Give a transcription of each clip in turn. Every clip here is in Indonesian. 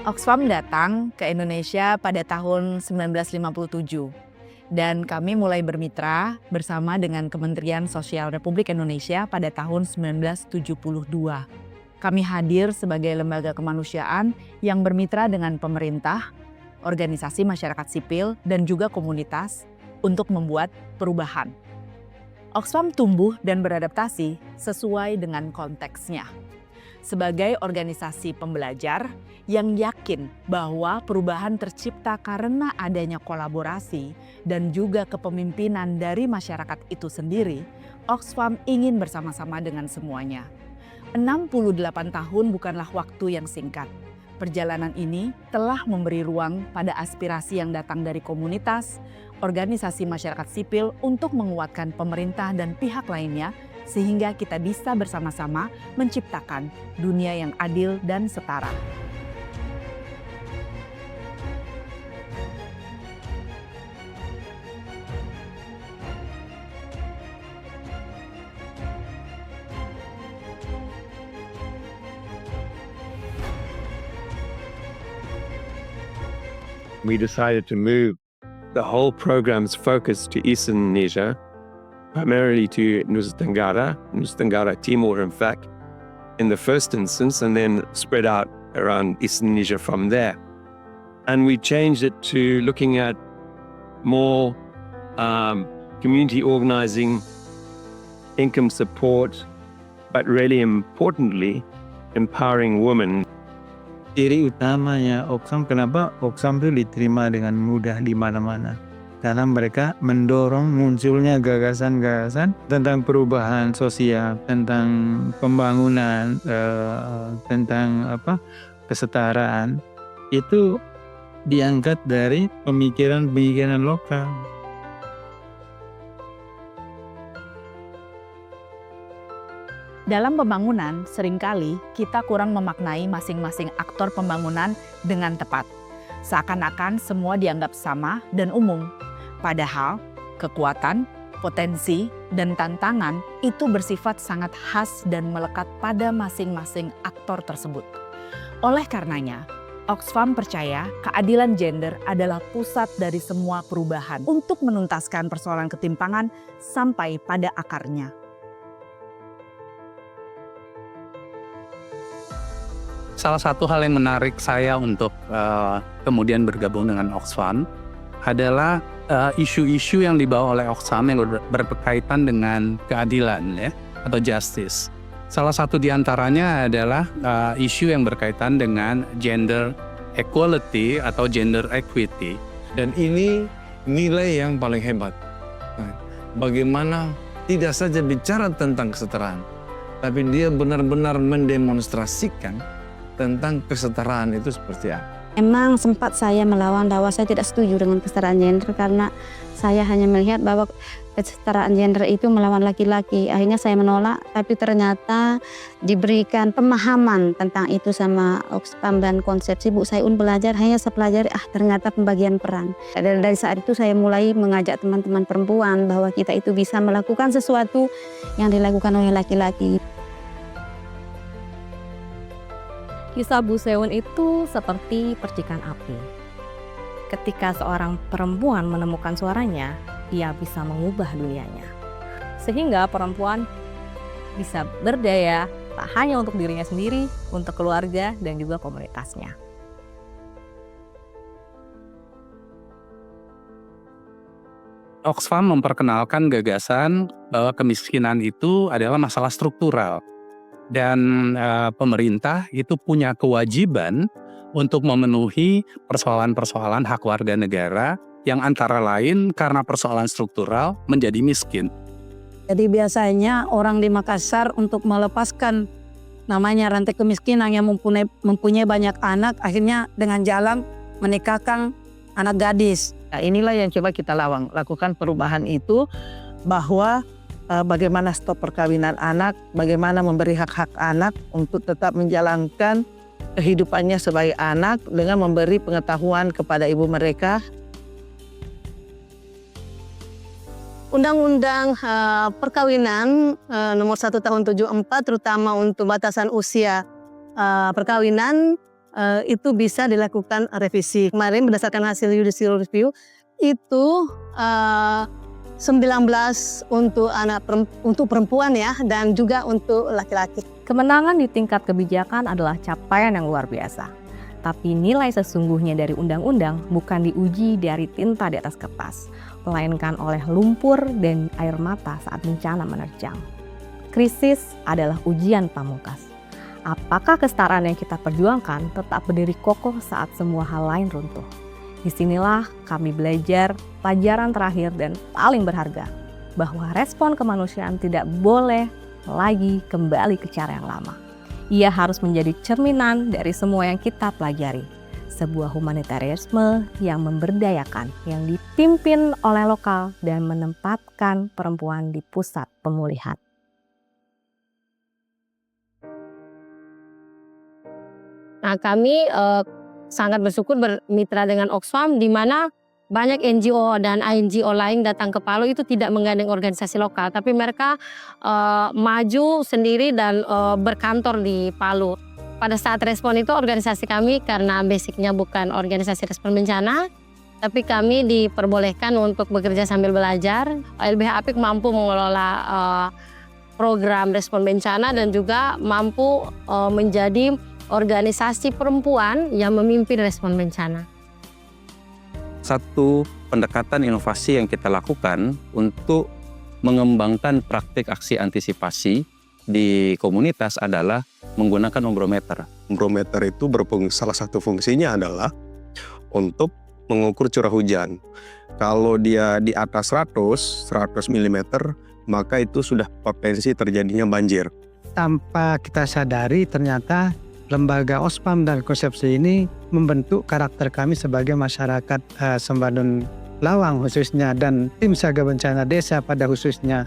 Oxfam datang ke Indonesia pada tahun 1957 dan kami mulai bermitra bersama dengan Kementerian Sosial Republik Indonesia pada tahun 1972. Kami hadir sebagai lembaga kemanusiaan yang bermitra dengan pemerintah, organisasi masyarakat sipil, dan juga komunitas untuk membuat perubahan. Oxfam tumbuh dan beradaptasi sesuai dengan konteksnya. Sebagai organisasi pembelajar yang yakin bahwa perubahan tercipta karena adanya kolaborasi dan juga kepemimpinan dari masyarakat itu sendiri, Oxfam ingin bersama-sama dengan semuanya. 68 tahun bukanlah waktu yang singkat. Perjalanan ini telah memberi ruang pada aspirasi yang datang dari komunitas, organisasi masyarakat sipil untuk menguatkan pemerintah dan pihak lainnya sehingga kita bisa bersama-sama menciptakan dunia yang adil dan setara. We decided to move the whole program's focus to Eastern Indonesia, primarily to Nusa Tenggara Timur, in fact, in the first instance, and then spread out around Eastern Indonesia from there. And we changed it to looking at more community organizing, income support, but really importantly, empowering women. Ciri utamanya Oxfam, kenapa Oxfam itu diterima dengan mudah di mana-mana? Karena mereka mendorong munculnya gagasan-gagasan tentang perubahan sosial, tentang pembangunan, tentang kesetaraan. Itu diangkat dari pemikiran-pemikiran lokal. Dalam pembangunan, seringkali kita kurang memaknai masing-masing aktor pembangunan dengan tepat. Seakan-akan semua dianggap sama dan umum. Padahal, kekuatan, potensi, dan tantangan itu bersifat sangat khas dan melekat pada masing-masing aktor tersebut. Oleh karenanya, Oxfam percaya keadilan gender adalah pusat dari semua perubahan untuk menuntaskan persoalan ketimpangan sampai pada akarnya. Salah satu hal yang menarik saya untuk kemudian bergabung dengan Oxfam adalah isu-isu yang dibawa oleh Oxfam yang berkaitan dengan keadilan ya, atau justice. Salah satu di antaranya adalah isu yang berkaitan dengan gender equality atau gender equity. Dan ini nilai yang paling hebat. Bagaimana tidak saja bicara tentang kesetaraan, tapi dia benar-benar mendemonstrasikan tentang kesetaraan itu seperti apa. Memang sempat saya melawan bahwa saya tidak setuju dengan kesetaraan gender karena saya hanya melihat bahwa kesetaraan gender itu melawan laki-laki. Akhirnya saya menolak, tapi ternyata diberikan pemahaman tentang itu sama Oxfam dan konsepsi Bu Sayun belajar, hanya saya pelajari ternyata pembagian peran. Dari saat itu saya mulai mengajak teman-teman perempuan bahwa kita itu bisa melakukan sesuatu yang dilakukan oleh laki-laki. Kisah Bu Sayun itu seperti percikan api. Ketika seorang perempuan menemukan suaranya, dia bisa mengubah dunianya. Sehingga perempuan bisa berdaya tak hanya untuk dirinya sendiri, untuk keluarga dan juga komunitasnya. Oxfam memperkenalkan gagasan bahwa kemiskinan itu adalah masalah struktural. Dan pemerintah itu punya kewajiban untuk memenuhi persoalan-persoalan hak warga negara yang antara lain karena persoalan struktural menjadi miskin. Jadi biasanya orang di Makassar untuk melepaskan namanya rantai kemiskinan yang mempunyai banyak anak, akhirnya dengan jalan menikahkan anak gadis. Nah, inilah yang coba kita lakukan perubahan itu, bahwa bagaimana stop perkawinan anak, bagaimana memberi hak-hak anak untuk tetap menjalankan kehidupannya sebagai anak dengan memberi pengetahuan kepada ibu mereka. Undang-Undang Perkawinan nomor 1 tahun 74 terutama untuk batasan usia perkawinan itu bisa dilakukan revisi. Kemarin berdasarkan hasil judicial review itu 19 untuk perempuan ya, dan juga untuk laki-laki. Kemenangan di tingkat kebijakan adalah capaian yang luar biasa. Tapi nilai sesungguhnya dari undang-undang bukan diuji dari tinta di atas kertas, melainkan oleh lumpur dan air mata saat bencana menerjang. Krisis adalah ujian pamungkas. Apakah kesetaraan yang kita perjuangkan tetap berdiri kokoh saat semua hal lain runtuh? Disinilah kami belajar pelajaran terakhir dan paling berharga, bahwa respon kemanusiaan tidak boleh lagi kembali ke cara yang lama. Ia harus menjadi cerminan dari semua yang kita pelajari. Sebuah humanitarisme yang memberdayakan, yang dipimpin oleh lokal dan menempatkan perempuan di pusat pemulihan. Nah, kami sangat bersyukur bermitra dengan Oxfam, di mana banyak NGO dan NGO lain datang ke Palu itu tidak menggandeng organisasi lokal, tapi mereka maju sendiri dan berkantor di Palu. Pada saat respon itu organisasi kami karena basicnya bukan organisasi respon bencana, tapi kami diperbolehkan untuk bekerja sambil belajar. LBH Apik mampu mengelola program respon bencana dan juga mampu menjadi organisasi perempuan yang memimpin respon bencana. Satu pendekatan inovasi yang kita lakukan untuk mengembangkan praktik aksi antisipasi di komunitas adalah menggunakan ombrometer. Ombrometer itu salah satu fungsinya adalah untuk mengukur curah hujan. Kalau dia di atas 100 mm, maka itu sudah potensi terjadinya banjir. Tanpa kita sadari ternyata lembaga Oxfam dan konsepsi ini membentuk karakter kami sebagai masyarakat Sembadun Lawang khususnya, dan tim siaga bencana desa pada khususnya.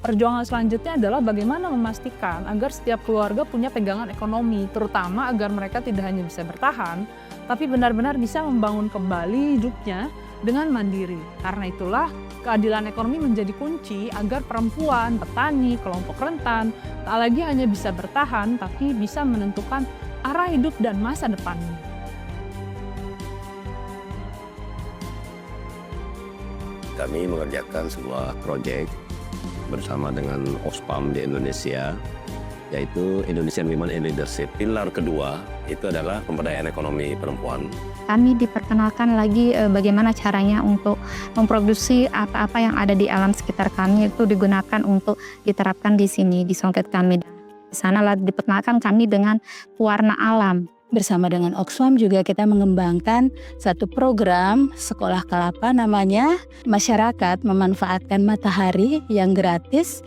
Perjuangan selanjutnya adalah bagaimana memastikan agar setiap keluarga punya pegangan ekonomi, terutama agar mereka tidak hanya bisa bertahan, tapi benar-benar bisa membangun kembali hidupnya dengan mandiri. Karena itulah keadilan ekonomi menjadi kunci agar perempuan, petani, kelompok rentan tak lagi hanya bisa bertahan, tapi bisa menentukan arah hidup dan masa depannya. Kami mengerjakan sebuah proyek bersama dengan Oxfam di Indonesia, yaitu Indonesian Women in Leadership. Pilar kedua itu adalah pemberdayaan ekonomi perempuan. Kami diperkenalkan lagi bagaimana caranya untuk memproduksi apa-apa yang ada di alam sekitar kami itu digunakan untuk diterapkan di sini, di Songket kami. Di sana diperkenalkan kami dengan warna alam. Bersama dengan Oxfam juga kita mengembangkan satu program sekolah kelapa, namanya masyarakat memanfaatkan matahari yang gratis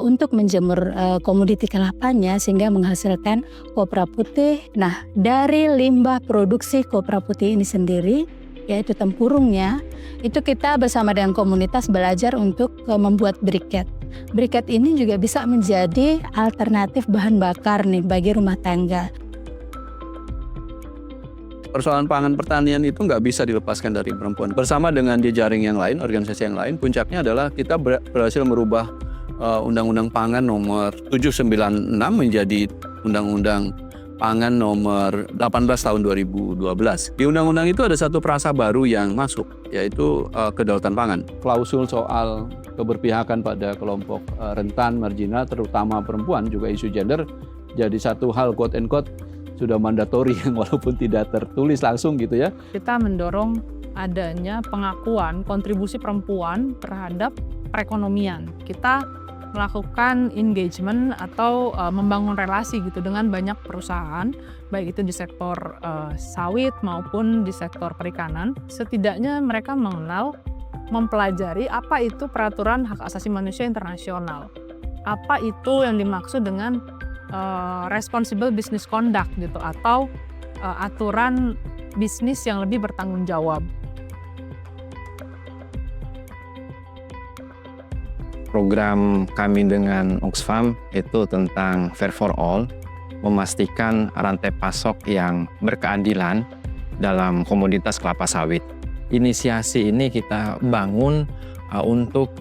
untuk menjemur komoditi kelapanya sehingga menghasilkan kopra putih. Nah, dari limbah produksi kopra putih ini sendiri, yaitu tempurungnya, itu kita bersama dengan komunitas belajar untuk membuat briket. Briket ini juga bisa menjadi alternatif bahan bakar nih bagi rumah tangga. Persoalan pangan pertanian itu nggak bisa dilepaskan dari perempuan. Bersama dengan jejaring yang lain, organisasi yang lain, puncaknya adalah kita berhasil merubah Undang-Undang Pangan nomor 796 menjadi Undang-Undang Pangan nomor 18 tahun 2012. Di undang-undang itu ada satu frasa baru yang masuk, yaitu kedaulatan pangan. Klausul soal keberpihakan pada kelompok rentan, marginal, terutama perempuan, juga isu gender, jadi satu hal quote and quote sudah mandatori yang walaupun tidak tertulis langsung gitu ya. Kita mendorong adanya pengakuan kontribusi perempuan terhadap perekonomian. Kita melakukan engagement atau membangun relasi gitu dengan banyak perusahaan, baik itu di sektor sawit maupun di sektor perikanan. Setidaknya mereka mengenal, mempelajari apa itu peraturan hak asasi manusia internasional. Apa itu yang dimaksud dengan responsible business conduct gitu, atau aturan bisnis yang lebih bertanggung jawab. Program kami dengan Oxfam itu tentang Fair for All, memastikan rantai pasok yang berkeadilan dalam komoditas kelapa sawit. Inisiasi ini kita bangun untuk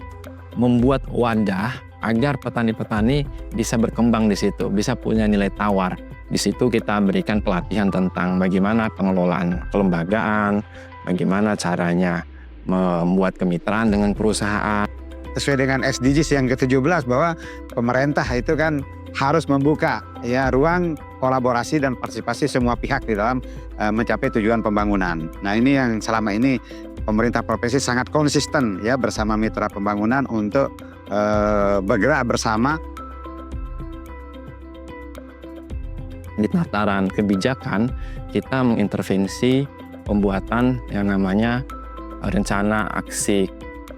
membuat wadah agar petani-petani bisa berkembang di situ, bisa punya nilai tawar. Di situ kita berikan pelatihan tentang bagaimana pengelolaan kelembagaan, bagaimana caranya membuat kemitraan dengan perusahaan. Sesuai dengan SDGs yang ke-17 bahwa pemerintah itu kan harus membuka ya ruang kolaborasi dan partisipasi semua pihak di dalam mencapai tujuan pembangunan. Nah, ini yang selama ini pemerintah provinsi sangat konsisten ya bersama mitra pembangunan untuk bergerak bersama. Di tataran kebijakan, kita mengintervensi pembuatan yang namanya rencana aksi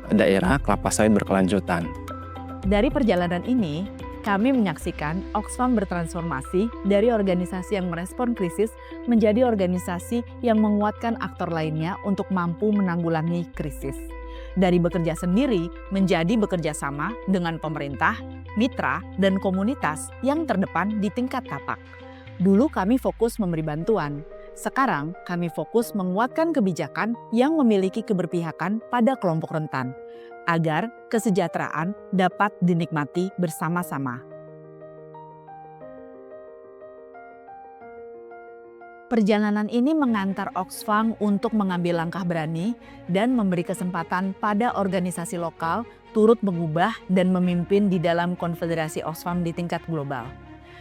daerah kelapa sawit berkelanjutan. Dari perjalanan ini, kami menyaksikan Oxfam bertransformasi dari organisasi yang merespon krisis menjadi organisasi yang menguatkan aktor lainnya untuk mampu menanggulangi krisis. Dari bekerja sendiri menjadi bekerja sama dengan pemerintah, mitra, dan komunitas yang terdepan di tingkat tapak. Dulu kami fokus memberi bantuan, sekarang kami fokus menguatkan kebijakan yang memiliki keberpihakan pada kelompok rentan, agar kesejahteraan dapat dinikmati bersama-sama. Perjalanan ini mengantar Oxfam untuk mengambil langkah berani dan memberi kesempatan pada organisasi lokal turut mengubah dan memimpin di dalam konfederasi Oxfam di tingkat global.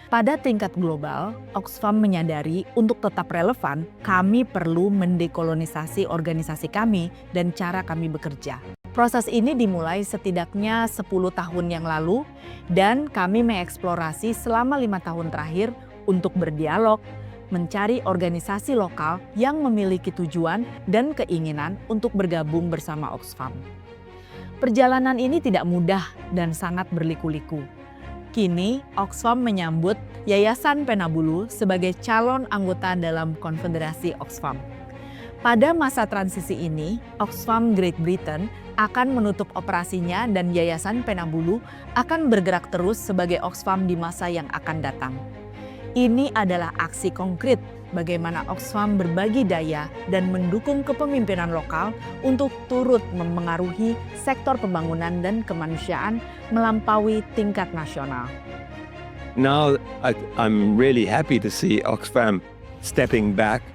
Pada tingkat global, Oxfam menyadari untuk tetap relevan, kami perlu mendekolonisasi organisasi kami dan cara kami bekerja. Proses ini dimulai setidaknya 10 tahun yang lalu dan kami mengeksplorasi selama 5 tahun terakhir untuk berdialog, mencari organisasi lokal yang memiliki tujuan dan keinginan untuk bergabung bersama Oxfam. Perjalanan ini tidak mudah dan sangat berliku-liku. Kini, Oxfam menyambut Yayasan Penabulu sebagai calon anggota dalam Konfederasi Oxfam. Pada masa transisi ini, Oxfam Great Britain akan menutup operasinya dan Yayasan Penabulu akan bergerak terus sebagai Oxfam di masa yang akan datang. Ini adalah aksi konkret bagaimana Oxfam berbagi daya dan mendukung kepemimpinan lokal untuk turut memengaruhi sektor pembangunan dan kemanusiaan melampaui tingkat nasional. Now I'm really happy to see Oxfam stepping back,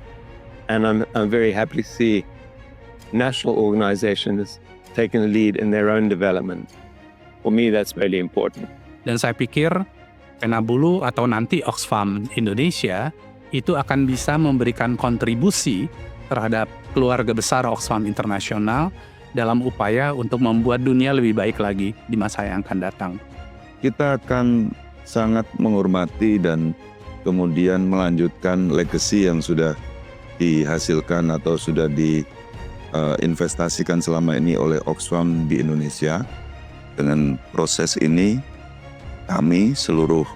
and I'm very happy to see national organizations taking the lead in their own development. For me, that's really important. Dan saya pikir Penabulu atau nanti Oxfam Indonesia itu akan bisa memberikan kontribusi terhadap keluarga besar Oxfam Internasional dalam upaya untuk membuat dunia lebih baik lagi di masa yang akan datang. Kita akan sangat menghormati dan kemudian melanjutkan legacy yang sudah dihasilkan atau sudah diinvestasikan selama ini oleh Oxfam di Indonesia. Dengan proses ini, kami seluruh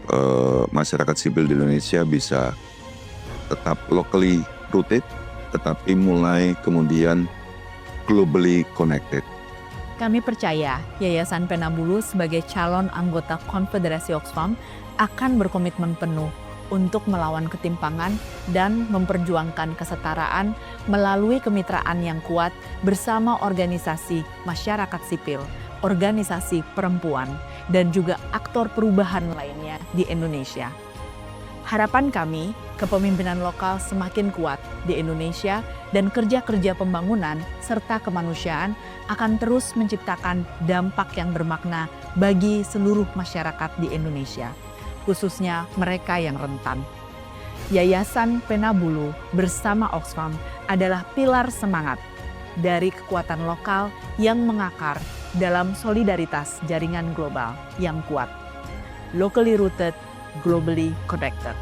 masyarakat sipil di Indonesia bisa tetap locally rooted, tetapi mulai kemudian globally connected. Kami percaya Yayasan Penabulu sebagai calon anggota Konfederasi Oxfam akan berkomitmen penuh untuk melawan ketimpangan dan memperjuangkan kesetaraan melalui kemitraan yang kuat bersama organisasi masyarakat sipil, organisasi perempuan, dan juga aktor perubahan lainnya di Indonesia. Harapan kami, kepemimpinan lokal semakin kuat di Indonesia dan kerja-kerja pembangunan serta kemanusiaan akan terus menciptakan dampak yang bermakna bagi seluruh masyarakat di Indonesia, khususnya mereka yang rentan. Yayasan Penabulu bersama Oxfam adalah pilar semangat dari kekuatan lokal yang mengakar dalam solidaritas jaringan global yang kuat. Locally rooted, globally connected.